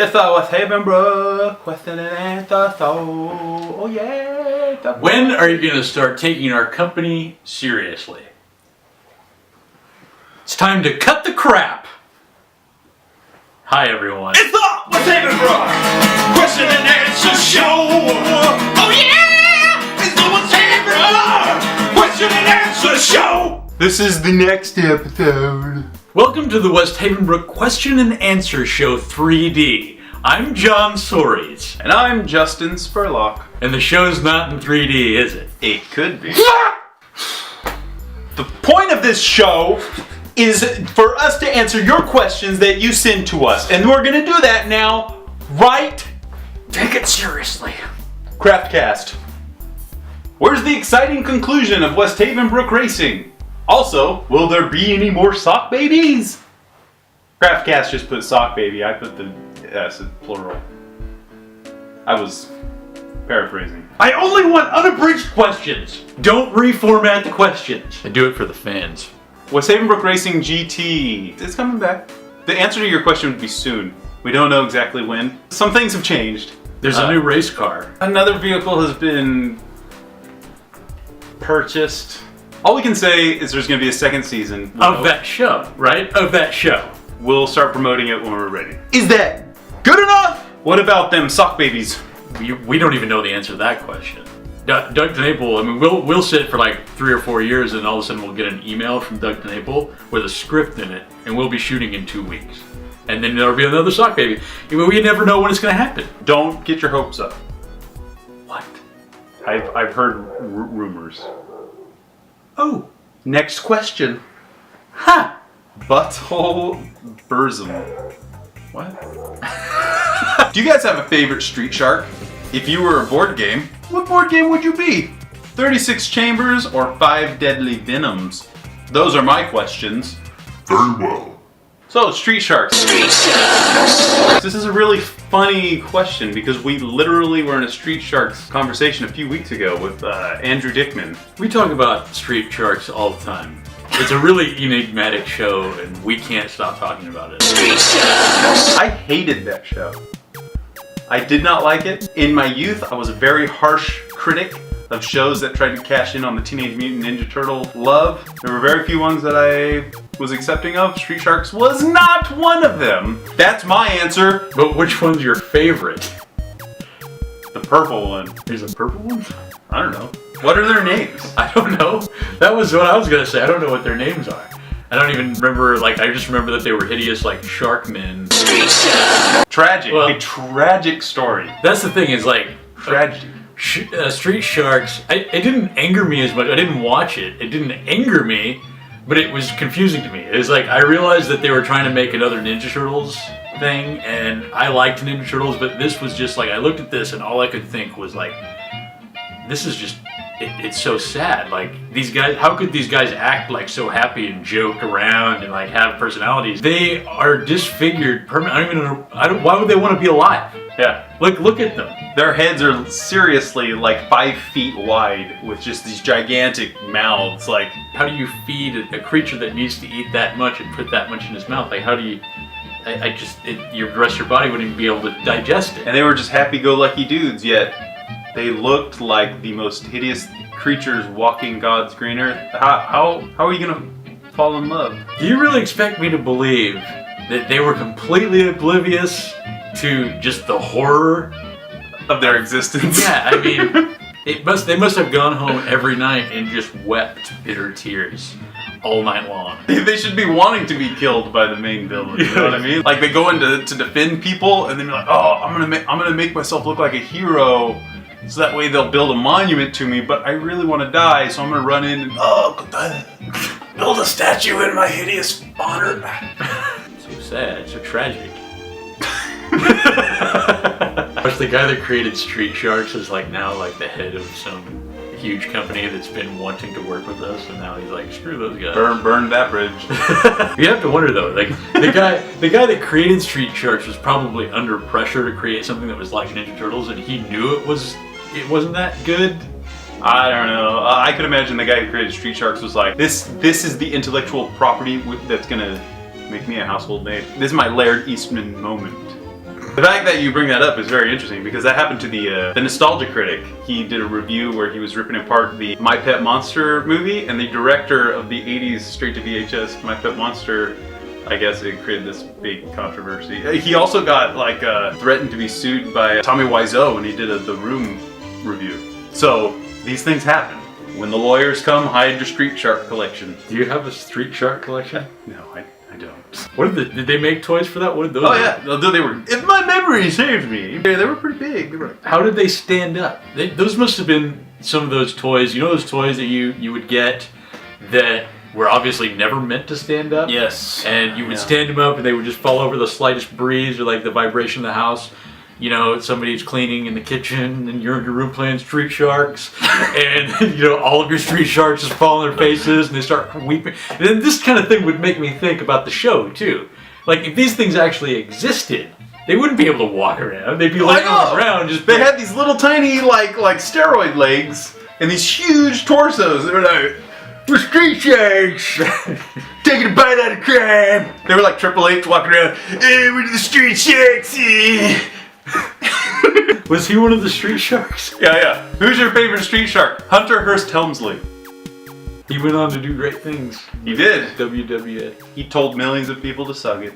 It's the Westhavenbrook question and answer show. Oh yeah. When are you going to start taking our company seriously? It's time to cut the crap. Hi everyone. It's the Westhavenbrook question and answer show. Oh yeah. It's the Westhavenbrook question and answer show. This is the next episode. Welcome to the Westhavenbrook Question and Answer Show 3D. I'm John Soares. And I'm Justin Spurlock. And the show's not in 3D, is it? It could be. The point of this show is for us to answer your questions that you send to us. And we're going to do that now, right? Take it seriously. Craftcast. Where's the exciting conclusion of Westhavenbrook Racing? Also, will there be any more sock babies? Craftcast just put sock baby. I put the S in plural. I was paraphrasing. I only want unabridged questions. Don't reformat the questions. I do it for the fans. Westhavenbrook Racing GT. It's coming back. The answer to your question would be soon. We don't know exactly when. Some things have changed. There's a new race car. Another vehicle has been purchased. All we can say is there's going to be a second season. Of that show, right? Of that show. We'll start promoting it when we're ready. Is that good enough? What about them sock babies? We don't even know the answer to that question. Doug DeNaples, I mean, we'll sit for like 3 or 4 years and all of a sudden we'll get an email from Doug DeNaples with a script in it and we'll be shooting in 2 weeks. And then there'll be another sock baby. We never know when it's going to happen. Don't get your hopes up. What? I've heard rumors. Oh. Next question. Ha! Butthole Burzum. What? Do you guys have a favorite Street Shark? If you were a board game, what board game would you be? 36 Chambers or 5 Deadly Venoms? Those are my questions. Very well. So, Street Sharks. Street Sharks! This is a really funny question because we literally were in a Street Sharks conversation a few weeks ago with Andrew Dickman. We talk about Street Sharks all the time. It's a really enigmatic show and we can't stop talking about it. Street Sharks! I hated that show. I did not like it. In my youth, I was a very harsh critic of shows that tried to cash in on the Teenage Mutant Ninja Turtle love. There were very few ones that I was accepting of. Street Sharks was not one of them. That's my answer. But which one's your favorite? The purple one. There's a purple one? I don't know. What are their names? I don't know. That was what I was gonna say. I don't know what their names are. I don't even remember, like, I just remember that they were hideous, like, shark men. Tragic. Well, a tragic story. That's the thing, is like... Tragedy. Street Sharks, it didn't anger me as much. I didn't watch it. It didn't anger me, but it was confusing to me. It was like, I realized that they were trying to make another Ninja Turtles thing, and I liked Ninja Turtles, but this was just like, I looked at this and all I could think was like, this is just, it's so sad. Like, these guys, how could these guys act like so happy and joke around and like have personalities? They are disfigured permanently. Why would they want to be alive? Yeah. Look at them. Their heads are seriously like 5 feet wide with just these gigantic mouths. Like, how do you feed a creature that needs to eat that much and put that much in his mouth? Like, how do you? The rest of your body wouldn't even be able to digest it. And they were just happy-go-lucky dudes, yet they looked like the most hideous creatures walking God's green earth. How are you gonna fall in love? Do you really expect me to believe that they were completely oblivious to just the horror of their existence? Yeah, I mean, they must have gone home every night and just wept bitter tears all night long. They should be wanting to be killed by the main villain. You know what I mean? Like, they go in to defend people, and then they're like, "Oh, I'm gonna make myself look like a hero, so that way they'll build a monument to me. But I really want to die, so I'm gonna run in and build a statue in my hideous honor." So sad, so tragic. The guy that created Street Sharks is like now like the head of some huge company that's been wanting to work with us, and now he's like, screw those guys. Burn that bridge. You have to wonder though, like the guy that created Street Sharks was probably under pressure to create something that was like Ninja Turtles, and he knew it wasn't that good. I don't know. I could imagine the guy who created Street Sharks was like, this is the intellectual property that's gonna make me a household name. This is my Laird Eastman moment. The fact that you bring that up is very interesting because that happened to the Nostalgia Critic. He did a review where he was ripping apart the My Pet Monster movie, and the director of the 80s straight to VHS My Pet Monster, I guess it created this big controversy. He also got like threatened to be sued by Tommy Wiseau when he did The Room review. So these things happen. When the lawyers come, hide your Street Shark collection. Do you have a Street Shark collection? No, I don't. What did they make toys for that? What did those? Oh yeah, they were. If my memory saves me, they were pretty big. How did they stand up? Those must have been some of those toys. You know those toys that you would get that were obviously never meant to stand up? Yes. And you would stand them up and they would just fall over the slightest breeze or like the vibration of the house. You know, somebody's cleaning in the kitchen and you're in your room playing Street Sharks and, you know, all of your Street Sharks just fall on their faces and they start weeping. And then this kind of thing would make me think about the show, too. Like, if these things actually existed, they wouldn't be able to walk around. They'd be laying on the ground just... They had these little tiny, like steroid legs and these huge torsos. They were like, we're Street Sharks! Taking a bite out of crime! They were like Triple H walking around, hey, we're the Street Sharks! Was he one of the Street Sharks? Yeah. Who's your favorite Street Shark? Hunter Hearst Helmsley. He went on to do great things. He did. WWF. He told millions of people to suck it.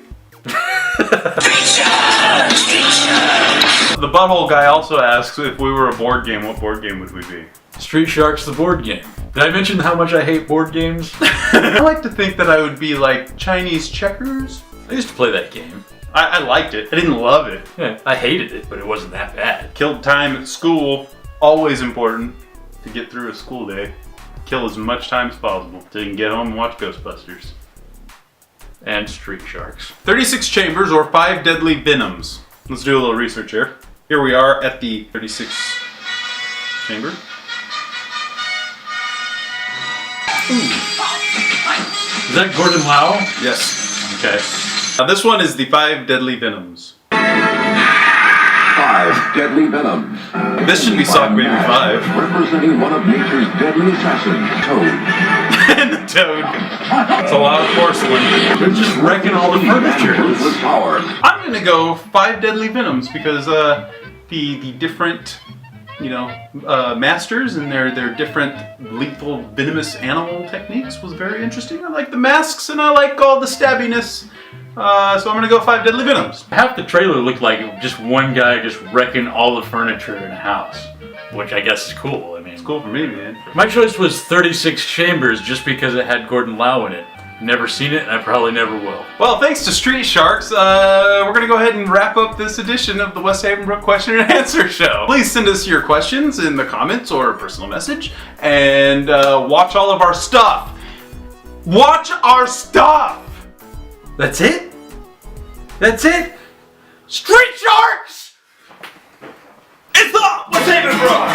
The Butthole Guy also asks if we were a board game, what board game would we be? Street Sharks the board game. Did I mention how much I hate board games? I like to think that I would be like Chinese checkers. I used to play that game. I liked it. I didn't love it. Yeah, I hated it, but it wasn't that bad. Killed time at school. Always important to get through a school day. Kill as much time as possible so you can get home and watch Ghostbusters. And Street Sharks. 36 chambers or 5 deadly venoms. Let's do a little research here. Here we are at the 36th chamber. Is that Gordon Lau? Yes. Okay. Now this one is the 5 deadly venoms. 5 deadly venoms. This should be Sock Baby 5. Representing one of nature's deadly assassins, Toad. And the Toad. It's a lot of porcelain. They're just wrecking all the furniture. Ruthless power. I'm gonna go 5 deadly venoms because the different, masters and their different lethal venomous animal techniques was very interesting. I like the masks and I like all the stabbiness. So I'm gonna go 5 deadly venoms. Half the trailer looked like just one guy just wrecking all the furniture in a house, which I guess is cool. I mean, It's cool for me, man. my choice was 36 Chambers just because it had Gordon Lau in it. Never seen it, and I probably never will. Well, thanks to Street Sharks, we're gonna go ahead and wrap up this edition of the Westhavenbrook Question and Answer Show. Please send us your questions in the comments or a personal message, and watch all of our stuff. Watch our stuff! That's it? That's it? Street Sharks! It's the Westhavenbrook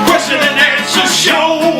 Question and Answer Show!